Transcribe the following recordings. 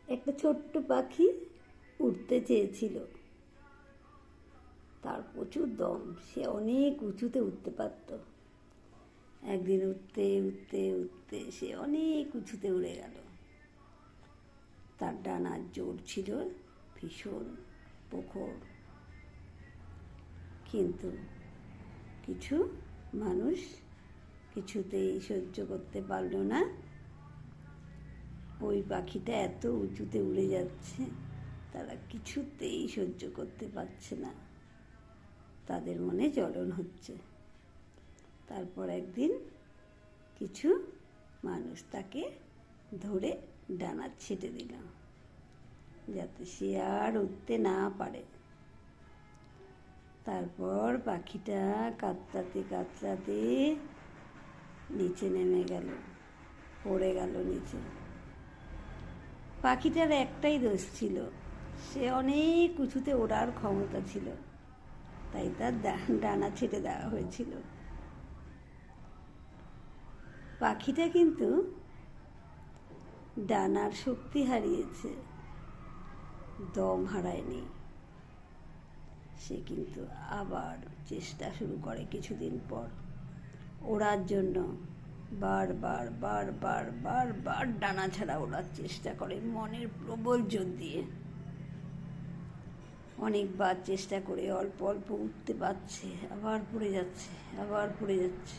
একটা ছোট্ট পাখি উড়তে চেয়েছিল। তার প্রচুর দম, সে অনেক উঁচুতে উঠতে পারত। একদিন উঠতে উঠতে উঠতে সে অনেক উঁচুতে উড়ে গেল। তার ডানার জোর ছিল ভীষণ প্রখর, কিন্তু কিছু মানুষ কিছুতেই সহ্য করতে পারল না। ওই পাখিটা এত উঁচুতে উড়ে যাচ্ছে, তারা কিছুতেই সহ্য করতে পারছে না, তাদের মনে জ্বলন হচ্ছে। তারপর একদিন কিছু মানুষ তাকে ধরে ডানা ছেঁটে দিল, যাতে সে আর উঠতে না পারে। তারপর পাখিটা কাতরাতে কাতরাতে নিচে নেমে গেল, পড়ে গেল নিচে। পাখিটার একটাই দোষ ছিল, সে অনেক উঁচুতে ওড়ার ক্ষমতা ছিল, তাই তার ডানা ছেঁটে দেওয়া হয়েছিল। পাখিটা কিন্তু ডানার শক্তি হারিয়েছে, দম হারায়নি। সে কিন্তু আবার চেষ্টা শুরু করে কিছুদিন পর ওড়ার জন্য। বারবার বারবার বারবার ডানা ছাড়া ওড়ার চেষ্টা করে মনের প্রবল জোর দিয়ে। অনেকবার চেষ্টা করে অল্প অল্প উঠতে পারছে, আবার পড়ে যাচ্ছে, আবার পড়ে যাচ্ছে।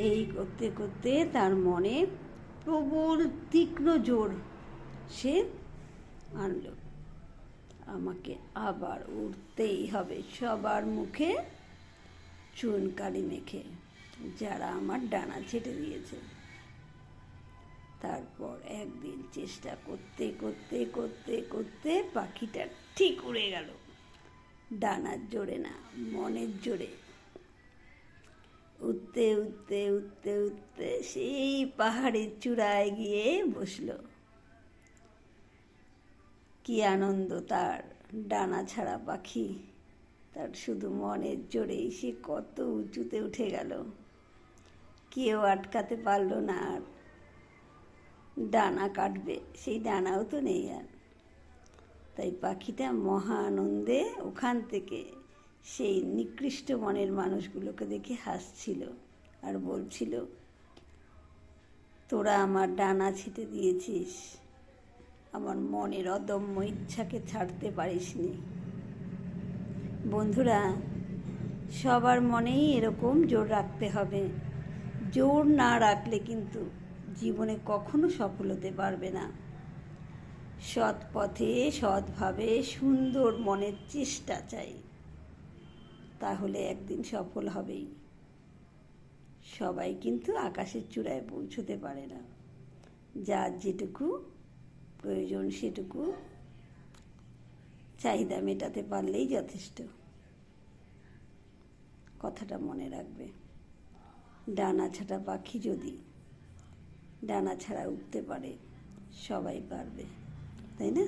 এই করতে করতে তার মনে প্রবল তীক্ষ্ণ জোর সে আনলো, আমাকে আবার উঠতেই হবে, সবার মুখে চুনকালি মেখে, যারা আমার ডানা ছেঁটে দিয়েছে। তারপর একদিন চেষ্টা করতে করতে করতে করতে পাখিটা ঠিক উড়ে গেল, ডানার জোরে না, মনের জোরে। উঠতে উঠতে উঠতে উঠতে সেই পাহাড়ের চূড়ায় গিয়ে বসল। কি আনন্দ তার! ডানা ছাড়া পাখি, তার শুধু মনের জোরেই সে কত উঁচুতে উঠে গেল। কেউ আটকাতে পারল না। আর ডানা কাটবে, সেই ডানাও তো নেই আর। তাই পাখিটা মহা আনন্দে ওখান থেকে সেই নিকৃষ্ট মনের মানুষগুলোকে দেখে হাসছিল আর বলছিল, তোরা আমার ডানা ছেঁটে দিয়েছিস, আমার মনের অদম্য ইচ্ছাকে ছাড়তে পারিসনি। বন্ধুরা, সবার মনেই এরকম জোর রাখতে হবে। জোর না রাখলে কিন্তু জীবনে কখনো সফল হতে পারবে না। সৎ পথে সৎভাবে সুন্দর মনের চেষ্টা চাই, তাহলে একদিন সফল হবেই। সবাই কিন্তু আকাশের চূড়ায় পৌঁছতে পারে না। যার যেটুকু প্রয়োজন সেটুকু চাহিদা মেটাতে পারলেই যথেষ্ট। কথাটা মনে রাখবে। ডানা ছাড়া পাখি যদি ডানা ছাড়া উঠতে পারে, সবাই পারবে, তাই না?